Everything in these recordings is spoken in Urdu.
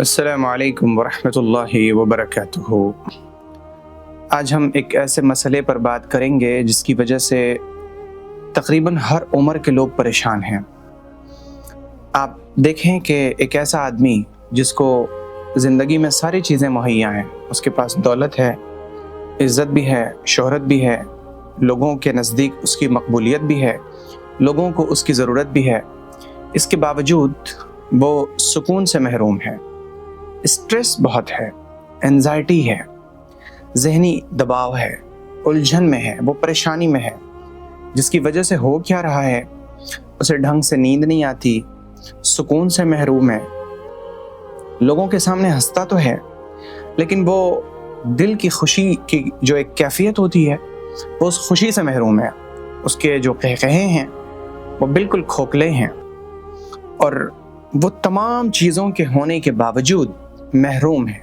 السلام علیکم ورحمۃ اللہ وبرکاتہ۔ آج ہم ایک ایسے مسئلے پر بات کریں گے جس کی وجہ سے تقریباً ہر عمر کے لوگ پریشان ہیں۔ آپ دیکھیں کہ ایک ایسا آدمی جس کو زندگی میں ساری چیزیں مہیا ہیں، اس کے پاس دولت ہے، عزت بھی ہے، شہرت بھی ہے، لوگوں کے نزدیک اس کی مقبولیت بھی ہے، لوگوں کو اس کی ضرورت بھی ہے، اس کے باوجود وہ سکون سے محروم ہے۔ اسٹریس بہت ہے، انزائٹی ہے، ذہنی دباؤ ہے، الجھن میں ہے، وہ پریشانی میں ہے، جس کی وجہ سے ہو کیا رہا ہے، اسے ڈھنگ سے نیند نہیں آتی، سکون سے محروم ہے، لوگوں کے سامنے ہنستا تو ہے لیکن وہ دل کی خوشی کی جو ایک کیفیت ہوتی ہے وہ اس خوشی سے محروم ہے۔ اس کے جو قہقہے ہیں وہ بالکل کھوکھلے ہیں اور وہ تمام چیزوں کے ہونے کے باوجود محروم ہے۔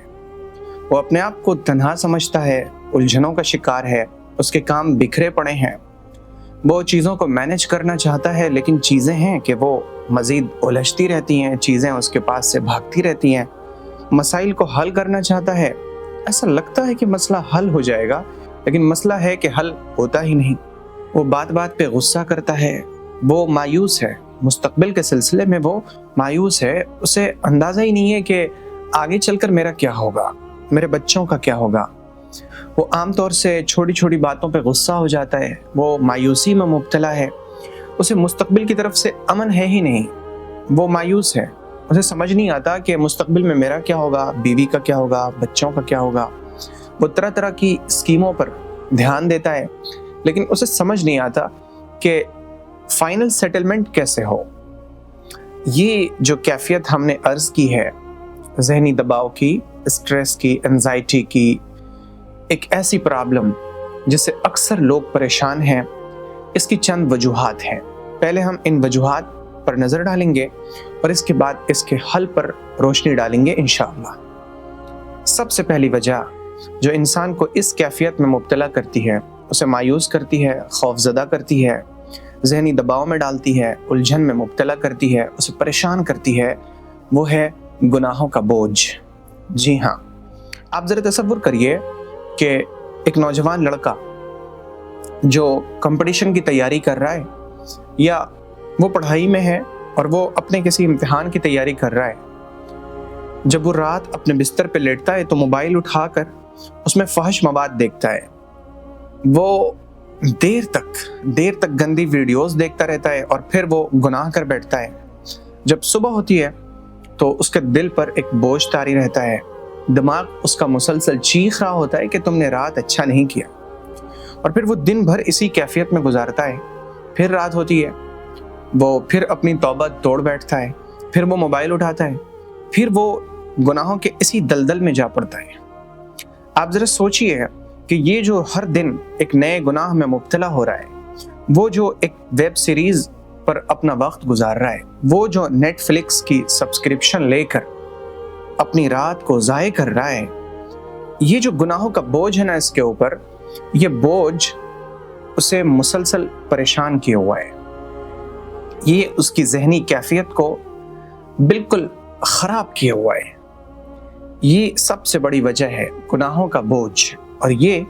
وہ اپنے آپ کو تنہا سمجھتا ہے، الجھنوں کا شکار ہے، اس کے کام بکھرے پڑے ہیں، وہ چیزوں کو مینج کرنا چاہتا ہے لیکن چیزیں ہیں کہ وہ مزید الجھتی رہتی ہیں، چیزیں اس کے پاس سے بھاگتی رہتی ہیں، مسائل کو حل کرنا چاہتا ہے، ایسا لگتا ہے کہ مسئلہ حل ہو جائے گا لیکن مسئلہ ہے کہ حل ہوتا ہی نہیں۔ وہ بات بات پہ غصہ کرتا ہے، وہ مایوس ہے، مستقبل کے سلسلے میں وہ مایوس ہے، اسے اندازہ ہی نہیں ہے کہ آگے چل کر میرا کیا ہوگا، میرے بچوں کا کیا ہوگا۔ وہ عام طور سے چھوٹی چھوٹی باتوں پہ غصہ ہو جاتا ہے، وہ مایوسی میں مبتلا ہے، اسے مستقبل کی طرف سے امن ہے ہی نہیں، وہ مایوس ہے، اسے سمجھ نہیں آتا کہ مستقبل میں میرا کیا ہوگا، بیوی کا کیا ہوگا، بچوں کا کیا ہوگا۔ وہ طرح طرح کی اسکیموں پر دھیان دیتا ہے لیکن اسے سمجھ نہیں آتا کہ فائنل سیٹلمنٹ کیسے ہو۔ یہ جو کیفیت ہم نے عرض کی ہے، ذہنی دباؤ کی، اسٹریس کی، انزائٹی کی، ایک ایسی پرابلم جس سے اکثر لوگ پریشان ہیں، اس کی چند وجوہات ہیں۔ پہلے ہم ان وجوہات پر نظر ڈالیں گے اور اس کے بعد اس کے حل پر روشنی ڈالیں گے انشاءاللہ۔ سب سے پہلی وجہ جو انسان کو اس کیفیت میں مبتلا کرتی ہے، اسے مایوس کرتی ہے، خوف زدہ کرتی ہے، ذہنی دباؤ میں ڈالتی ہے، الجھن میں مبتلا کرتی ہے، اسے پریشان کرتی ہے، وہ ہے گناہوں کا بوجھ۔ جی ہاں، آپ ذرا تصور کریے کہ ایک نوجوان لڑکا جو کمپٹیشن کی تیاری کر رہا ہے یا وہ پڑھائی میں ہے اور وہ اپنے کسی امتحان کی تیاری کر رہا ہے، جب وہ رات اپنے بستر پہ لیٹتا ہے تو موبائل اٹھا کر اس میں فحش مواد دیکھتا ہے، وہ دیر تک گندی ویڈیوز دیکھتا رہتا ہے اور پھر وہ گناہ کر بیٹھتا ہے۔ جب صبح ہوتی ہے تو اس کے دل پر ایک بوجھ طاری رہتا ہے، دماغ اس کا مسلسل چیخ رہا ہوتا ہے کہ تم نے رات اچھا نہیں کیا، اور پھر وہ دن بھر اسی کیفیت میں گزارتا ہے۔ پھر رات ہوتی ہے، وہ پھر اپنی توبہ توڑ بیٹھتا ہے، پھر وہ موبائل اٹھاتا ہے، پھر وہ گناہوں کے اسی دلدل میں جا پڑتا ہے۔ آپ ذرا سوچئے کہ یہ جو ہر دن ایک نئے گناہ میں مبتلا ہو رہا ہے، وہ جو ایک ویب سیریز پر اپنا وقت گزار رہا ہے، وہ جو نیٹ فلکس کی سبسکرپشن لے کر اپنی رات کو ضائع کر رہا ہے، یہ جو گناہوں کا بوجھ ہے نا اس کے اوپر، یہ بوجھ اسے مسلسل پریشان کیے ہوا ہے، یہ اس کی ذہنی کیفیت کو بالکل خراب کیے ہوا ہے۔ یہ سب سے بڑی وجہ ہے گناہوں کا بوجھ، اور یہ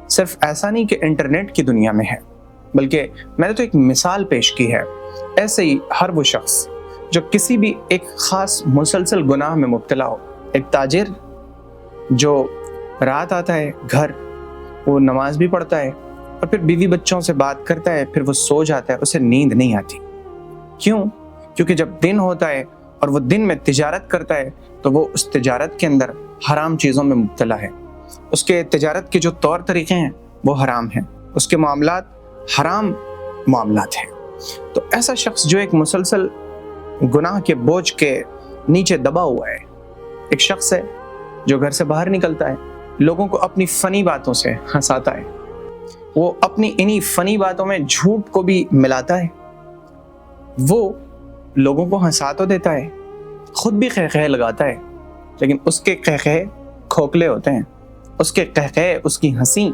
صرف ایسا نہیں کہ انٹرنیٹ کی دنیا میں ہے، بلکہ میں نے تو ایک مثال پیش کی ہے۔ ایسے ہی ہر وہ شخص جو کسی بھی ایک خاص مسلسل گناہ میں مبتلا ہو، ایک تاجر جو رات آتا ہے گھر، وہ نماز بھی پڑھتا ہے اور پھر بیوی بچوں سے بات کرتا ہے، پھر وہ سو جاتا ہے، اسے نیند نہیں آتی۔ کیوں؟ کیونکہ جب دن ہوتا ہے اور وہ دن میں تجارت کرتا ہے تو وہ اس تجارت کے اندر حرام چیزوں میں مبتلا ہے، اس کے تجارت کے جو طور طریقے ہیں وہ حرام ہیں، اس کے معاملات حرام معاملات ہیں۔ تو ایسا شخص جو ایک مسلسل گناہ کے بوجھ کے نیچے دبا ہوا ہے، ایک شخص ہے جو گھر سے باہر نکلتا ہے، لوگوں کو اپنی فنی باتوں سے ہنساتا ہے، وہ اپنی انہی فنی باتوں میں جھوٹ کو بھی ملاتا ہے، وہ لوگوں کو ہنسا تو دیتا ہے، خود بھی قہقہے لگاتا ہے، لیکن اس کے قہقہے کھوکھلے ہوتے ہیں، اس کے قہقہے، اس کی ہنسی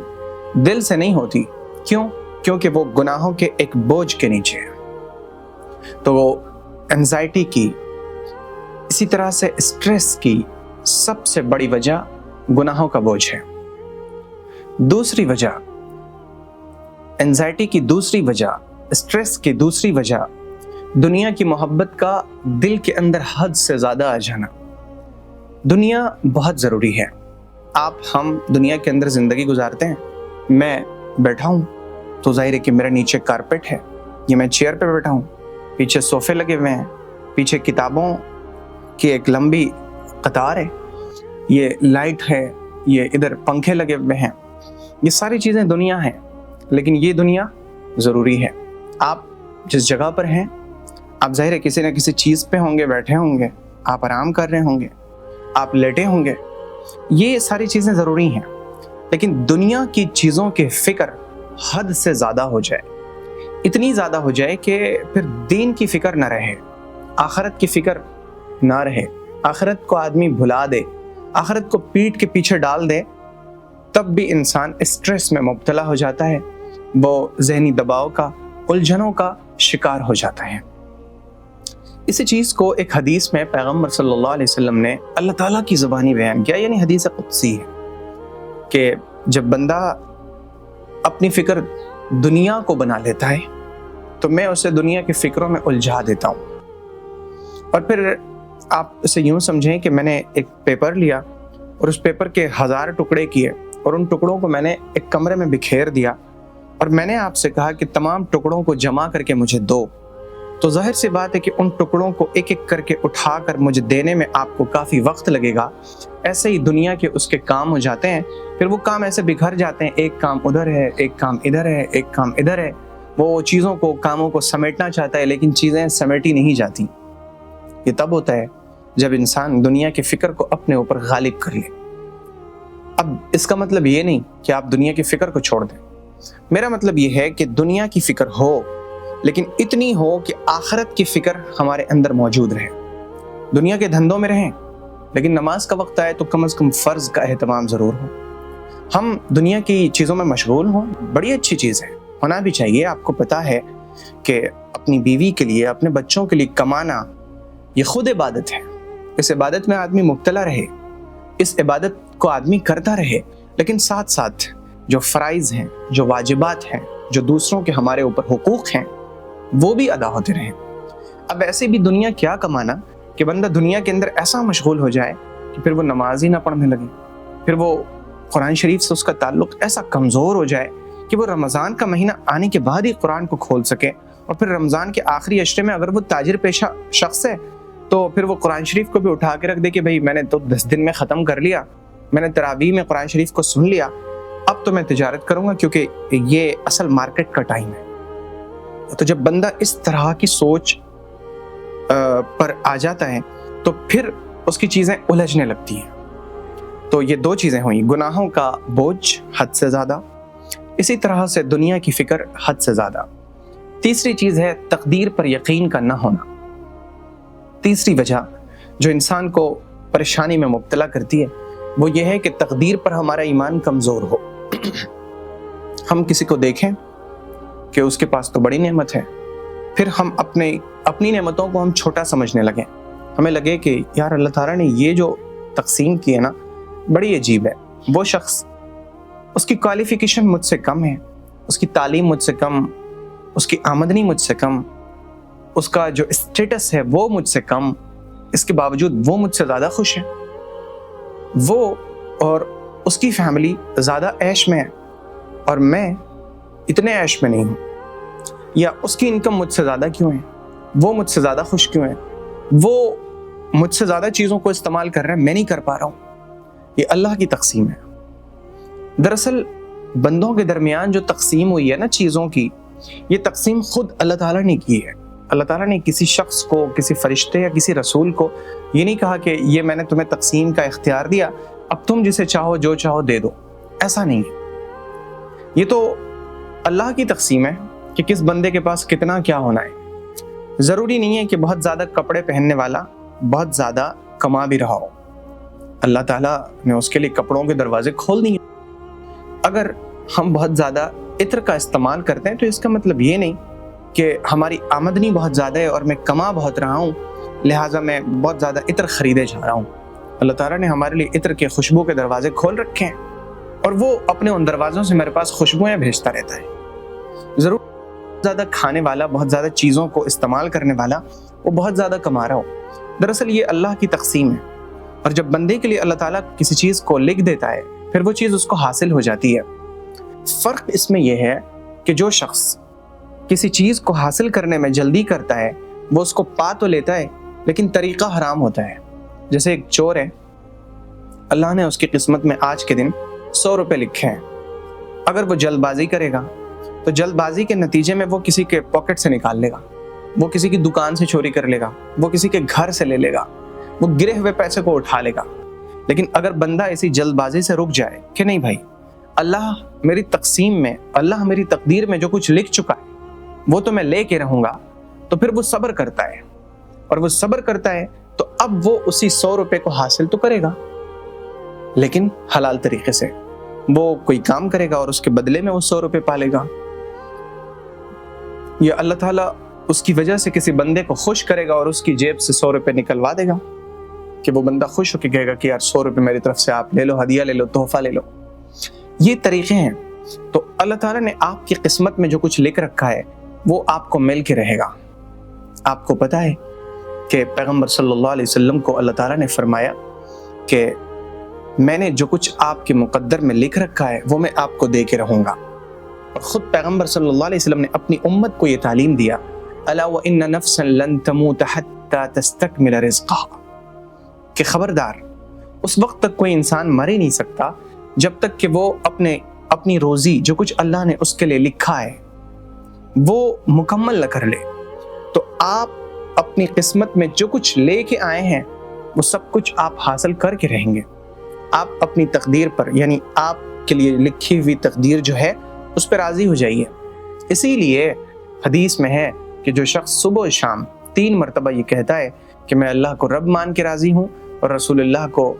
دل سے نہیں ہوتی۔ کیوں؟ کیونکہ وہ گناہوں کے ایک بوجھ کے نیچے ہے۔ تو وہ انزائٹی کی، اسی طرح سے اسٹریس کی سب سے بڑی وجہ گناہوں کا بوجھ ہے۔ دوسری وجہ اینزائٹی کی، دوسری وجہ اسٹریس کی، دوسری وجہ دنیا کی محبت کا دل کے اندر حد سے زیادہ آ جانا۔ دنیا بہت ضروری ہے۔ ہم دنیا کے اندر زندگی گزارتے ہیں۔ میں بیٹھا ہوں تو ظاہر ہے کہ میرے نیچے کارپیٹ ہے، یہ میں چیئر پہ بیٹھا ہوں، پیچھے صوفے لگے ہوئے ہیں، پیچھے کتابوں کی ایک لمبی قطار ہے، یہ لائٹ ہے، یہ ادھر پنکھے لگے ہوئے ہیں، یہ ساری چیزیں دنیا ہیں، لیکن یہ دنیا ضروری ہے۔ آپ جس جگہ پر ہیں، آپ ظاہر ہے کسی نہ کسی چیز پہ ہوں گے، بیٹھے ہوں گے، آپ آرام کر رہے ہوں گے، آپ لیٹے ہوں گے، یہ ساری چیزیں ضروری ہیں، لیکن دنیا کی چیزوں کی فکر حد سے زیادہ ہو جائے، اتنی زیادہ ہو جائے کہ پھر دین کی فکر نہ رہے، آخرت کی فکر نہ رہے، آخرت کو آدمی بھلا دے، آخرت کو پیٹھ کے پیچھے ڈال دے، تب بھی انسان اسٹریس میں مبتلا ہو جاتا ہے، وہ ذہنی دباؤ کا، الجھنوں کا شکار ہو جاتا ہے۔ اسی چیز کو ایک حدیث میں پیغمبر صلی اللہ علیہ وسلم نے اللہ تعالیٰ کی زبانی بیان کیا، یعنی حدیث قدسی ہے کہ جب بندہ اپنی فکر دنیا کو بنا لیتا ہے تو میں اسے دنیا کی فکروں میں الجھا دیتا ہوں۔ اور پھر آپ اسے یوں سمجھیں کہ میں نے ایک پیپر لیا اور اس پیپر کے 1000 ٹکڑے کیے اور ان ٹکڑوں کو میں نے ایک کمرے میں بکھیر دیا اور میں نے آپ سے کہا کہ تمام ٹکڑوں کو جمع کر کے مجھے دو، تو ظاہر سی بات ہے کہ ان ٹکڑوں کو ایک ایک کر کے اٹھا کر مجھے دینے میں آپ کو کافی وقت لگے گا۔ ایسے ہی دنیا کے اس کے کام ہو جاتے ہیں، پھر وہ کام ایسے بکھر جاتے ہیں، ایک کام ادھر ہے، ایک کام ادھر ہے، ایک کام ادھر ہے، وہ چیزوں کو، کاموں کو سمیٹنا چاہتا ہے لیکن چیزیں سمیٹی نہیں جاتی۔ یہ تب ہوتا ہے جب انسان دنیا کی فکر کو اپنے اوپر غالب کر لے۔ اب اس کا مطلب یہ نہیں کہ آپ دنیا کی فکر کو چھوڑ دیں، میرا مطلب یہ ہے کہ دنیا کی فکر ہو لیکن اتنی ہو کہ آخرت کی فکر ہمارے اندر موجود رہے۔ دنیا کے دھندوں میں رہیں لیکن نماز کا وقت آئے تو کم از کم فرض کا اہتمام ضرور ہو۔ ہم دنیا کی چیزوں میں مشغول ہوں، بڑی اچھی چیز ہے، ہونا بھی چاہیے۔ آپ کو پتا ہے کہ اپنی بیوی کے لیے، اپنے بچوں کے لیے کمانا یہ خود عبادت ہے۔ اس عبادت میں آدمی مبتلا رہے، اس عبادت کو آدمی کرتا رہے، لیکن ساتھ ساتھ جو فرائض ہیں، جو واجبات ہیں، جو دوسروں کے ہمارے اوپر حقوق ہیں، وہ بھی ادا ہوتے رہیں۔ اب ایسے بھی دنیا کیا کمانا کہ بندہ دنیا کے اندر ایسا مشغول ہو جائے کہ پھر وہ نماز ہی نہ پڑھنے لگے، پھر وہ قرآن شریف سے اس کا تعلق ایسا کمزور ہو جائے کہ وہ رمضان کا مہینہ آنے کے بعد ہی قرآن کو کھول سکے، اور پھر رمضان کے آخری عشرے میں اگر وہ تاجر پیشہ شخص ہے تو پھر وہ قرآن شریف کو بھی اٹھا کے رکھ دے کہ بھئی میں نے تو 10 دن میں ختم کر لیا، میں نے تراویح میں قرآن شریف کو سن لیا، اب تو میں تجارت کروں گا کیونکہ یہ اصل مارکیٹ کا ٹائم ہے۔ تو جب بندہ اس طرح کی سوچ پر آ جاتا ہے تو پھر اس کی چیزیں الجھنے لگتی ہیں۔ تو یہ 2 چیزیں ہوئیں، گناہوں کا بوجھ حد سے زیادہ، اسی طرح سے دنیا کی فکر حد سے زیادہ۔ تیسری چیز ہے تقدیر پر یقین کا نہ ہونا۔ تیسری وجہ جو انسان کو پریشانی میں مبتلا کرتی ہے وہ یہ ہے کہ تقدیر پر ہمارا ایمان کمزور ہو۔ ہم کسی کو دیکھیں کہ اس کے پاس تو بڑی نعمت ہے، پھر ہم اپنی نعمتوں کو ہم چھوٹا سمجھنے لگیں، ہمیں لگے کہ یار اللہ تعالیٰ نے یہ جو تقسیم کی ہے نا بڑی عجیب ہے۔ وہ شخص، اس کی کوالیفیکیشن مجھ سے کم ہے، اس کی تعلیم مجھ سے کم، اس کی آمدنی مجھ سے کم، اس کا جو اسٹیٹس ہے وہ مجھ سے کم، اس کے باوجود وہ مجھ سے زیادہ خوش ہے، وہ اور اس کی فیملی زیادہ عیش میں ہے اور میں اتنے عیش میں نہیں ہوں، یا اس کی انکم مجھ سے زیادہ کیوں ہے، وہ مجھ سے زیادہ خوش کیوں ہے، وہ مجھ سے زیادہ چیزوں کو استعمال کر رہے ہیں، میں نہیں کر پا رہا ہوں۔ یہ اللہ کی تقسیم ہے۔ دراصل بندوں کے درمیان جو تقسیم ہوئی ہے نا چیزوں کی، یہ تقسیم خود اللہ تعالیٰ نے کی ہے۔ اللہ تعالیٰ نے کسی شخص کو، کسی فرشتے یا کسی رسول کو یہ نہیں کہا کہ یہ میں نے تمہیں تقسیم کا اختیار دیا، اب تم جسے چاہو جو چاہو دے دو، ایسا نہیں ہے۔ یہ تو اللہ کی تقسیم ہے کہ کس بندے کے پاس کتنا کیا ہونا ہے۔ ضروری نہیں ہے کہ بہت زیادہ کپڑے پہننے والا بہت زیادہ کما بھی رہا ہو، اللہ تعالیٰ نے اس کے لیے کپڑوں کے دروازے کھول دیے۔ اگر ہم بہت زیادہ عطر کا استعمال کرتے ہیں تو اس کا مطلب یہ نہیں کہ ہماری آمدنی بہت زیادہ ہے اور میں کما بہت رہا ہوں لہٰذا میں بہت زیادہ عطر خریدے جا رہا ہوں۔ اللہ تعالیٰ نے ہمارے لیے عطر کے خوشبو کے دروازے کھول رکھے ہیں، اور وہ اپنے ان دروازوں سے میرے پاس خوشبوئیں بھیجتا رہتا ہے۔ ضرور زیادہ کھانے والا، بہت زیادہ چیزوں کو استعمال کرنے والا وہ بہت زیادہ کما رہا ہو، دراصل یہ اللہ کی تقسیم ہے، اور جب بندے کے لیے اللہ تعالیٰ کسی چیز کو لکھ دیتا ہے پھر وہ چیز اس کو حاصل ہو جاتی ہے۔ فرق اس میں یہ ہے کہ جو شخص کسی چیز کو حاصل کرنے میں جلدی کرتا ہے وہ اس کو پا تو لیتا ہے لیکن طریقہ حرام ہوتا ہے۔ جیسے ایک چور ہے، اللہ نے اس کی قسمت میں آج کے دن 100 روپے لکھے ہیں، اگر وہ جلد بازی کرے گا تو جلد بازی کے نتیجے میں وہ کسی کے پاکٹ سے نکال لے گا، وہ کسی کی دکان سے چوری کر لے گا، وہ کسی کے گھر سے لے لے گا، وہ گرے ہوئے پیسے کو اٹھا لے گا۔ لیکن اگر بندہ ایسی جلد بازی سے رک جائے کہ نہیں بھائی، اللہ میری تقسیم میں، اللہ میری تقدیر میں جو کچھ لکھ چکا ہے وہ تو میں لے کے رہوں گا، تو پھر وہ صبر کرتا ہے، اور وہ صبر کرتا ہے تو اب وہ اسی 100 روپے کو حاصل تو کرے گا لیکن حلال طریقے سے۔ وہ کوئی کام کرے گا اور اس کے بدلے میں وہ 100 روپے پالے گا، یا اللہ تعالیٰ اس کی وجہ سے کسی بندے کو خوش کرے گا اور اس کی جیب سے 100 روپے نکلوا دے گا کہ وہ بندہ خوش ہو کے کہے گا کہ یار 100 روپے میری طرف سے آپ لے لو، ہدیہ لے لو، تحفہ لے لو۔ یہ طریقے ہیں۔ تو اللہ تعالیٰ نے آپ کی قسمت میں جو کچھ لکھ رکھا ہے وہ آپ کو مل کے رہے گا۔ آپ کو پتا ہے کہ پیغمبر صلی اللہ علیہ وسلم کو اللہ تعالیٰ نے فرمایا کہ میں نے جو کچھ آپ کے مقدر میں لکھ رکھا ہے وہ میں آپ کو دے کے رہوں گا، اور خود پیغمبر صلی اللہ علیہ وسلم نے اپنی امت کو یہ تعلیم دیا، الا وان نفسا لن تموت حتى تستكمل رزقها، کہ خبردار اس وقت تک کوئی انسان مر ہی نہیں سکتا جب تک کہ وہ اپنی روزی جو کچھ اللہ نے اس کے لیے لکھا ہے وہ مکمل نہ کر لے۔ تو آپ اپنی قسمت میں جو کچھ لے کے آئے ہیں وہ سب کچھ آپ حاصل کر کے رہیں گے۔ آپ اپنی تقدیر پر، یعنی آپ کے لیے لکھی ہوئی تقدیر جو ہے اس پہ راضی ہو جائیے۔ اسی لیے حدیث میں ہے کہ جو شخص صبح و شام 3 مرتبہ یہ کہتا ہے کہ میں اللہ کو رب مان کے راضی ہوں، اور رسول اللہ کو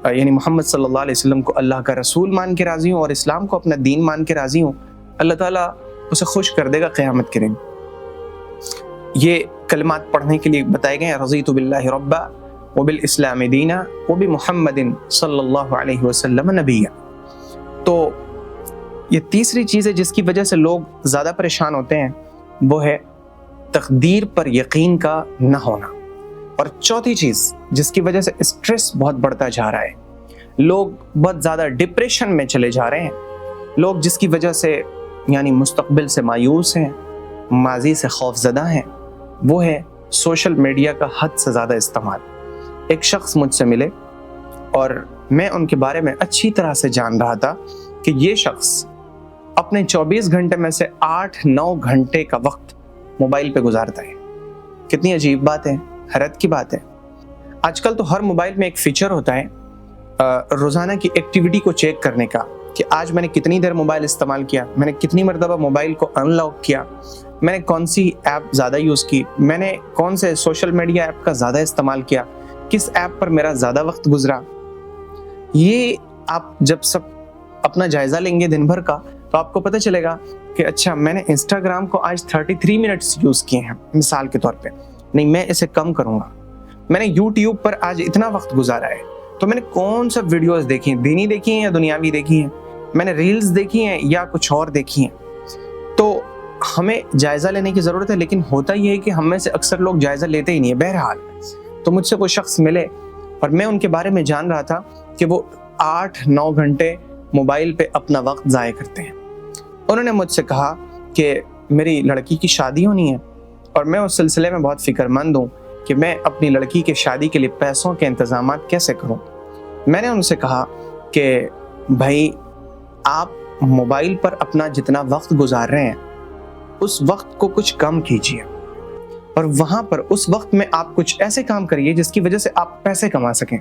یعنی محمد صلی اللہ علیہ وسلم کو اللہ کا رسول مان کے راضی ہوں، اور اسلام کو اپنا دین مان کے راضی ہوں، اللہ تعالیٰ اسے خوش کر دے گا قیامت کے دن۔ یہ کلمات پڑھنے کے لیے بتائے گئے ہیں، رضیت باللہ ربا وبالاسلام دینا وبمحمد صلی اللہ علیہ وسلم نبیا۔ تو یہ تیسری چیز ہے جس کی وجہ سے لوگ زیادہ پریشان ہوتے ہیں، وہ ہے تقدیر پر یقین کا نہ ہونا۔ اور چوتھی چیز جس کی وجہ سے اسٹریس بہت بڑھتا جا رہا ہے، لوگ بہت زیادہ ڈپریشن میں چلے جا رہے ہیں، لوگ جس کی وجہ سے یعنی مستقبل سے مایوس ہیں، ماضی سے خوف زدہ ہیں، وہ ہے سوشل میڈیا کا حد سے زیادہ استعمال۔ ایک شخص مجھ سے ملے اور میں ان کے بارے میں اچھی طرح سے جان رہا تھا کہ یہ شخص اپنے 24 گھنٹے میں سے 8-9 گھنٹے کا وقت موبائل پہ گزارتا ہے۔ کتنی عجیب بات ہے، حیرت کی بات ہے۔ آج کل تو ہر موبائل میں ایک فیچر ہوتا ہے روزانہ کی ایکٹیویٹی کو چیک کرنے کا، کہ آج میں نے کتنی دیر موبائل استعمال کیا، میں نے کتنی مرتبہ موبائل کو ان لاک کیا، میں نے کون سی ایپ زیادہ یوز کی، میں نے کون سے سوشل میڈیا ایپ کا زیادہ استعمال کیا، کس ایپ پر میرا زیادہ وقت گزرا۔ یہ آپ جب سب اپنا جائزہ لیں گے دن بھر کا تو آپ کو پتہ چلے گا کہ اچھا میں نے انسٹاگرام کو آج 33 منٹس یوز کیے ہیں مثال کے طور پہ، نہیں میں اسے کم کروں گا۔ میں نے یوٹیوب پر آج اتنا وقت گزارا ہے، تو میں نے کون سا ویڈیوز دیکھی ہیں، دینی دیکھی ہیں یا دنیاوی دیکھی ہیں، میں نے ریلز دیکھی ہیں یا کچھ اور دیکھی ہیں۔ تو ہمیں جائزہ لینے کی ضرورت ہے، لیکن ہوتا یہ ہے کہ ہم میں سے اکثر لوگ جائزہ لیتے ہی نہیں ہیں۔ بہرحال تو مجھ سے وہ شخص ملے اور میں ان کے بارے میں جان رہا تھا کہ وہ 8-9 گھنٹے موبائل پہ اپنا وقت ضائع کرتے ہیں۔ انہوں نے مجھ سے کہا کہ میری لڑکی کی شادی ہونی ہے اور میں اس سلسلے میں بہت فکر مند ہوں کہ میں اپنی لڑکی کے شادی کے لیے پیسوں کے انتظامات کیسے کروں۔ میں نے ان سے کہا کہ بھائی آپ موبائل پر اپنا جتنا وقت گزار رہے ہیں اس وقت کو کچھ کم کیجیے، اور وہاں پر اس وقت میں آپ کچھ ایسے کام کریے جس کی وجہ سے آپ پیسے کما سکیں۔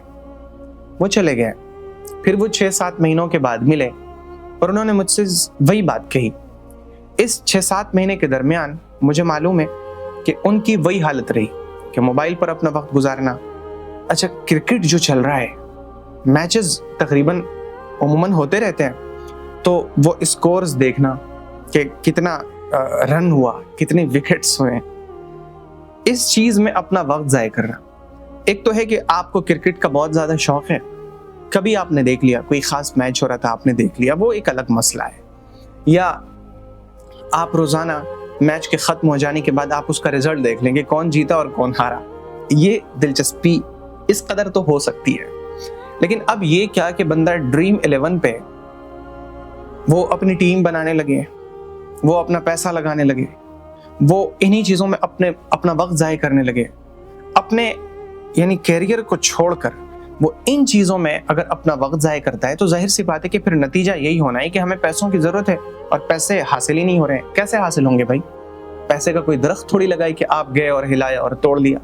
وہ چلے گئے، پھر وہ 6-7 مہینوں کے بعد ملے اور انہوں نے مجھ سے وہی بات کہی۔ اس 6-7 مہینے کے درمیان مجھے معلوم ہے کہ ان کی وہی حالت رہی کہ موبائل پر اپنا وقت گزارنا۔ اچھا کرکٹ جو چل رہا ہے، میچز تقریباً عموماً ہوتے رہتے ہیں، تو وہ اسکورز دیکھنا کہ کتنا رن ہوا، کتنے وکٹس ہوئے، اس چیز میں اپنا وقت ضائع کرنا۔ ایک تو ہے کہ آپ کو کرکٹ کا بہت زیادہ شوق ہے، کبھی آپ نے دیکھ لیا، کوئی خاص میچ ہو رہا تھا آپ نے دیکھ لیا، وہ ایک الگ مسئلہ ہے. یا آپ روزانہ میچ کے ختم ہو جانے کے بعد آپ اس کا رزلٹ دیکھ لیں گے، کون جیتا اور کون ہارا. یہ دلچسپی اس قدر تو ہو سکتی ہے. لیکن اب یہ کیا کہ بندہ ڈریم 11 پہ وہ اپنی ٹیم بنانے لگے، وہ اپنا پیسہ لگانے لگے، وہ انہی چیزوں میں اپنا وقت ضائع کرنے لگے، اپنے یعنی کیریئر کو چھوڑ کر وہ ان چیزوں میں اگر اپنا وقت ضائع کرتا ہے تو ظاہر سی بات ہے کہ پھر نتیجہ یہی ہونا ہے کہ ہمیں پیسوں کی ضرورت ہے اور پیسے حاصل ہی نہیں ہو رہے ہیں. کیسے حاصل ہوں گے بھائی؟ پیسے کا کوئی درخت تھوڑی لگائی کہ آپ گئے اور ہلایا اور توڑ لیا.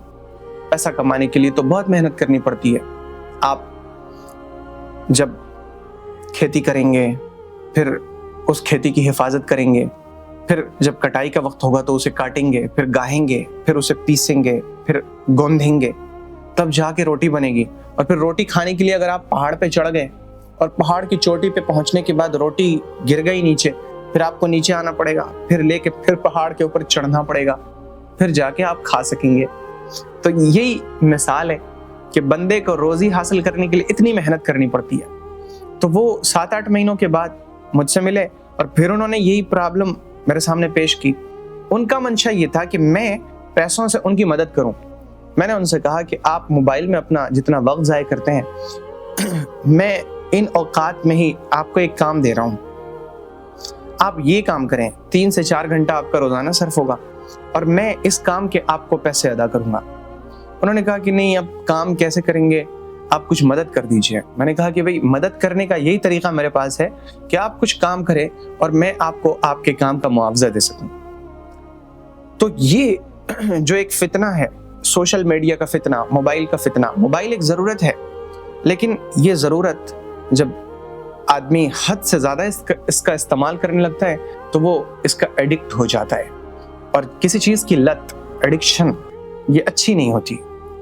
پیسہ کمانے کے لیے تو بہت محنت کرنی پڑتی ہے. آپ جب کھیتی کریں گے، پھر اس کھیتی کی حفاظت کریں گے، پھر جب کٹائی کا وقت ہوگا تو اسے کاٹیں گے، پھر گاہیں گے، پھر اسے پیسیں گے، پھر گوندھیں گے، تب جا کے روٹی بنے گی. اور پھر روٹی کھانے کے لیے اگر آپ پہاڑ پہ چڑھ گئے اور پہاڑ کی چوٹی پہ پہنچنے کے بعد روٹی گر گئی نیچے، پھر آپ کو نیچے آنا پڑے گا، پھر لے کے پھر پہاڑ کے اوپر چڑھنا پڑے گا، پھر جا کے آپ کھا سکیں گے. تو یہی مثال ہے کہ بندے کو روزی حاصل کرنے کے لیے اتنی محنت کرنی پڑتی ہے. تو وہ 7-8 مہینوں کے بعد مجھ سے ملے اور پھر انہوں نے یہی پرابلم میرے سامنے پیش کی. ان کا منشا یہ تھا کہ میں پیسوں سے ان کی مدد کروں. میں نے ان سے کہا کہ آپ موبائل میں اپنا جتنا وقت ضائع کرتے ہیں، میں ان اوقات میں ہی آپ کو ایک کام دے رہا ہوں، آپ یہ کام کریں، 3 سے 4 گھنٹہ آپ کا روزانہ صرف ہوگا اور میں اس کام کے آپ کو پیسے ادا کروں گا. انہوں نے کہا کہ نہیں، اب کام کیسے کریں گے، آپ کچھ مدد کر دیجئے. میں نے کہا کہ بھئی مدد کرنے کا یہی طریقہ میرے پاس ہے کہ آپ کچھ کام کریں اور میں آپ کو آپ کے کام کا معاوضہ دے سکوں. تو یہ جو ایک فتنہ ہے، سوشل میڈیا کا فتنہ، موبائل کا فتنہ، موبائل ایک ضرورت ہے، لیکن یہ ضرورت جب آدمی حد سے زیادہ اس کا استعمال کرنے لگتا ہے تو وہ اس کا ایڈکٹ ہو جاتا ہے. اور کسی چیز کی لت، ایڈکشن، یہ اچھی نہیں ہوتی،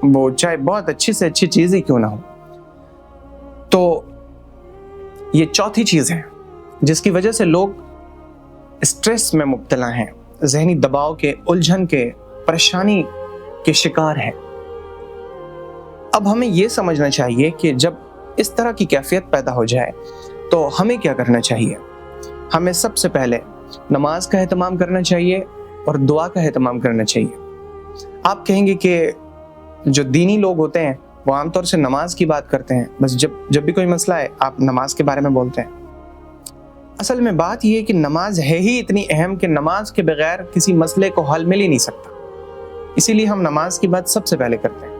وہ چاہے بہت اچھی سے اچھی چیز ہی کیوں نہ ہو. تو یہ چوتھی چیز ہے جس کی وجہ سے لوگ اسٹریس میں مبتلا ہیں، ذہنی دباؤ کے، الجھن کے، پریشانی کے شکار ہیں. اب ہمیں یہ سمجھنا چاہیے کہ جب اس طرح کی کیفیت پیدا ہو جائے تو ہمیں کیا کرنا چاہیے. ہمیں سب سے پہلے نماز کا اہتمام کرنا چاہیے اور دعا کا اہتمام کرنا چاہیے. آپ کہیں گے کہ جو دینی لوگ ہوتے ہیں وہ عام طور سے نماز کی بات کرتے ہیں، بس جب بھی کوئی مسئلہ ہے آپ نماز کے بارے میں بولتے ہیں. اصل میں بات یہ ہے کہ نماز ہے ہی اتنی اہم کہ نماز کے بغیر کسی مسئلے کو حل مل ہی نہیں سکتا. اسی لیے ہم نماز کی بات سب سے پہلے کرتے ہیں.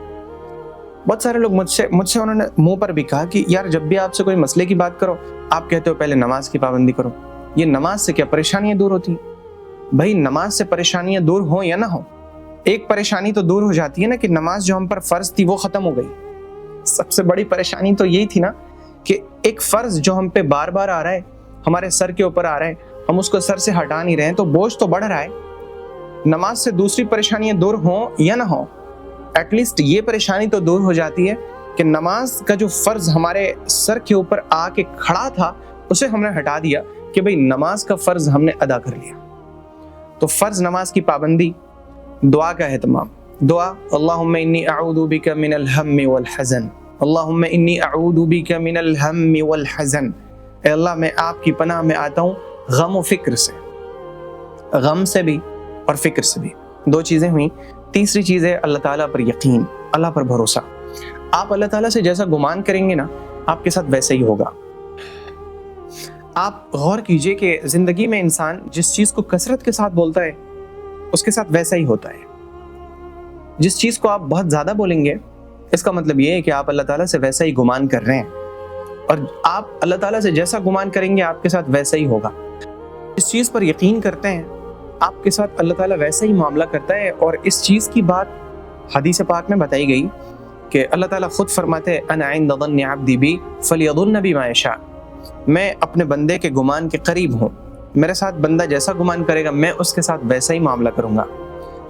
بہت سارے لوگ مجھ سے انہوں نے منہ پر بھی کہا کہ یار جب بھی آپ سے کوئی مسئلے کی بات کرو آپ کہتے ہو پہلے نماز کی پابندی کرو. یہ نماز سے کیا پریشانیاں دور ہوتی ہیں؟ بھائی نماز سے پریشانیاں دور ہوں یا نہ ہوں، ایک پریشانی تو دور ہو جاتی ہے نا کہ نماز جو ہم پر فرض تھی وہ ختم ہو گئی. سب سے بڑی پریشانی تو یہی تھی نا کہ ایک فرض جو ہم پہ بار بار آ رہا ہے، ہمارے سر کے اوپر آ رہا ہے، ہم اس کو سر سے ہٹا نہیں رہے ہیں تو بوجھ تو بڑھ رہا ہے. نماز سے دوسری پریشانیاں دور ہوں یا نہ ہوں، ایٹ لیسٹ یہ پریشانی تو دور ہو جاتی ہے کہ نماز کا جو فرض ہمارے سر کے اوپر آ کے کھڑا تھا اسے ہم نے ہٹا دیا کہ بھئی نماز کا فرض ہم نے ادا کر لیا. تو فرض نماز کی پابندی، دعا کا اہتمام. دعا، اللہم انی اعوذ بک من الہم والحزن، اللہم انی اعوذ بک من الہم والحزن. اے اللہ میں آپ کی پناہ میں آتا ہوں غم و فکر سے، غم سے بھی اور فکر سے بھی. 2 چیزیں ہوئیں. تیسری چیز ہے اللہ تعالیٰ پر یقین، اللہ پر بھروسہ. آپ اللہ تعالیٰ سے جیسا گمان کریں گے نا آپ کے ساتھ ویسا ہی ہوگا. آپ غور کیجئے کہ زندگی میں انسان جس چیز کو کثرت کے ساتھ بولتا ہے اس کے ساتھ ویسا ہی ہوتا ہے. جس چیز کو آپ بہت زیادہ بولیں گے اس کا مطلب یہ ہے کہ آپ اللہ تعالیٰ سے ویسا ہی گمان کر رہے ہیں، اور آپ اللہ تعالیٰ سے جیسا گمان کریں گے آپ کے ساتھ ویسا ہی ہوگا. جس چیز پر یقین کرتے ہیں آپ کے ساتھ اللہ تعالیٰ ویسا ہی معاملہ کرتا ہے. اور اس چیز کی بات حدیث پاک میں بتائی گئی کہ اللہ تعالیٰ خود فرماتے ہیں انا عند ظن عبدی بی فلیظن بما یشاء. میں اپنے بندے کے گمان کے قریب ہوں، میرے ساتھ بندہ جیسا گمان کرے گا میں اس کے ساتھ ویسا ہی معاملہ کروں گا.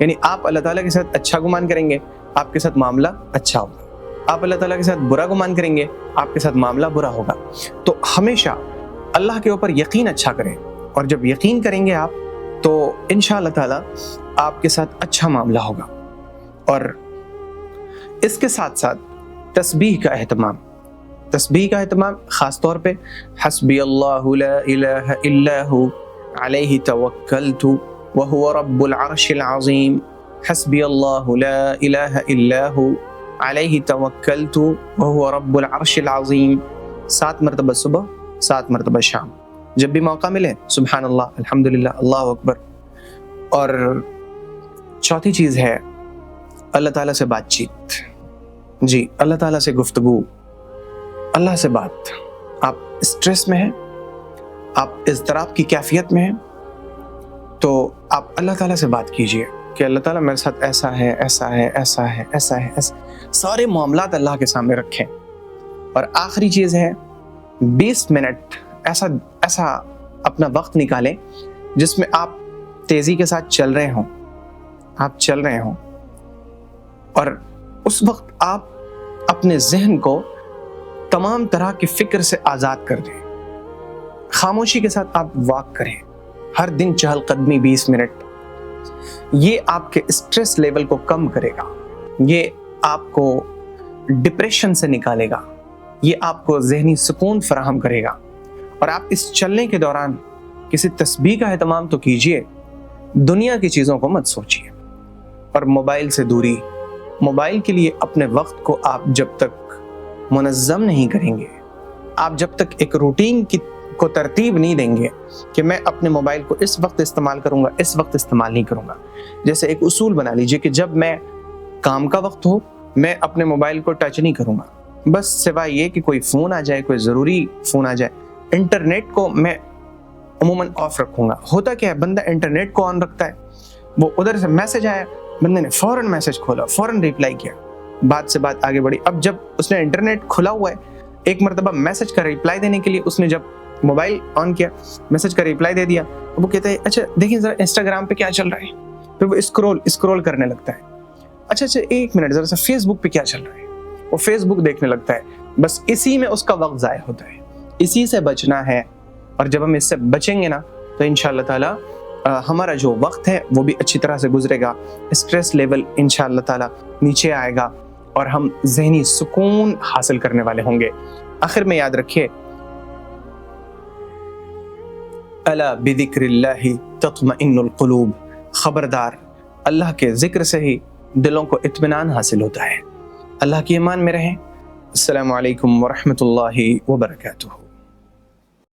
یعنی آپ اللہ تعالیٰ کے ساتھ اچھا گمان کریں گے آپ کے ساتھ معاملہ اچھا ہوگا، آپ اللہ تعالیٰ کے ساتھ برا گمان کریں گے آپ کے ساتھ معاملہ برا ہوگا. تو ہمیشہ اللہ کے اوپر یقین اچھا کریں، اور جب یقین کریں گے آپ تو انشاءاللہ تعالیٰ آپ کے ساتھ اچھا معاملہ ہوگا. اور اس کے ساتھ ساتھ تسبیح کا اہتمام خاص طور پہ حسبی اللہ لا الہ الا ہو علیہ توکلت وہو رب العرش العظیم، حسبی اللہ لا الہ الا ہو علیہ توکلت وہو رب العرش العظیم، 7 مرتبہ صبح 7 مرتبہ شام، جب بھی موقع ملے سبحان اللہ، الحمدللہ، اللہ اکبر۔ اور چوتھی چیز ہے اللہ تعالیٰ سے بات چیت، جی اللہ تعالیٰ سے گفتگو، اللہ سے بات۔ آپ اسٹریس میں ہیں، آپ اضطراب کی کیفیت میں ہیں، تو آپ اللہ تعالیٰ سے بات کیجئے کہ اللہ تعالیٰ میرے ساتھ ایسا ہے، ایسا ہے، ایسا ہے، ایسا ہے، ایسا، سارے معاملات اللہ کے سامنے رکھیں۔ اور آخری چیز ہے 20 منٹ ایسا اپنا وقت نکالیں جس میں آپ تیزی کے ساتھ چل رہے ہوں، اور اس وقت آپ اپنے ذہن کو تمام طرح کی فکر سے آزاد کر دیں، خاموشی کے ساتھ آپ واک کریں، ہر دن چہل قدمی 20 منٹ، یہ آپ کے اسٹریس لیول کو کم کرے گا، یہ آپ کو ڈپریشن سے نکالے گا، یہ آپ کو ذہنی سکون فراہم کرے گا۔ اور آپ اس چلنے کے دوران کسی تسبیح کا اہتمام تو کیجئے، دنیا کی چیزوں کو مت سوچیے، اور موبائل سے دوری، موبائل کے لیے اپنے وقت کو آپ جب تک منظم نہیں کریں گے، آپ جب تک ایک روٹین کو ترتیب نہیں دیں گے کہ میں اپنے موبائل کو اس وقت استعمال کروں گا، اس وقت استعمال نہیں کروں گا، جیسے ایک اصول بنا لیجئے کہ جب میں کام کا وقت ہو میں اپنے موبائل کو ٹچ نہیں کروں گا، بس سوائے یہ کہ کوئی فون آ جائے، کوئی ضروری فون آ جائے۔ انٹرنیٹ کو میں عموماً آف رکھوں گا۔ ہوتا کیا ہے، بندہ انٹرنیٹ کو آن رکھتا ہے، وہ ادھر سے میسج آیا، بندے نے فوراً میسج کھولا، فوراً ریپلائی کیا، بات سے بات آگے بڑھی۔ اب جب اس نے انٹرنیٹ کھلا ہوا ہے، ایک مرتبہ میسج کا ریپلائی دینے کے لیے اس نے جب موبائل آن کیا، میسج کا ریپلائی دے دیا، وہ کہتا ہے اچھا دیکھیں ذرا انسٹاگرام پہ کیا چل رہا ہے، پھر وہ اسکرول کرنے لگتا ہے، اچھا ایک منٹ ذرا سا فیس بک پہ کیا چل رہا ہے، وہ فیس بک دیکھنے لگتا ہے، بس اسی میں اس کا وقت ضائع ہوتا ہے۔ اسی سے بچنا ہے، اور جب ہم اس سے بچیں گے نا تو انشاءاللہ تعالی ہمارا جو وقت ہے وہ بھی اچھی طرح سے گزرے گا، اسٹریس لیول انشاءاللہ تعالی نیچے آئے گا، اور ہم ذہنی سکون حاصل کرنے والے ہوں گے۔ آخر میں یاد رکھیے، الا بذکر اللہ تطمئن القلوب، خبردار اللہ کے ذکر سے ہی دلوں کو اطمینان حاصل ہوتا ہے۔ اللہ کی امان میں رہیں۔ السلام علیکم ورحمۃ اللہ وبرکاتہ۔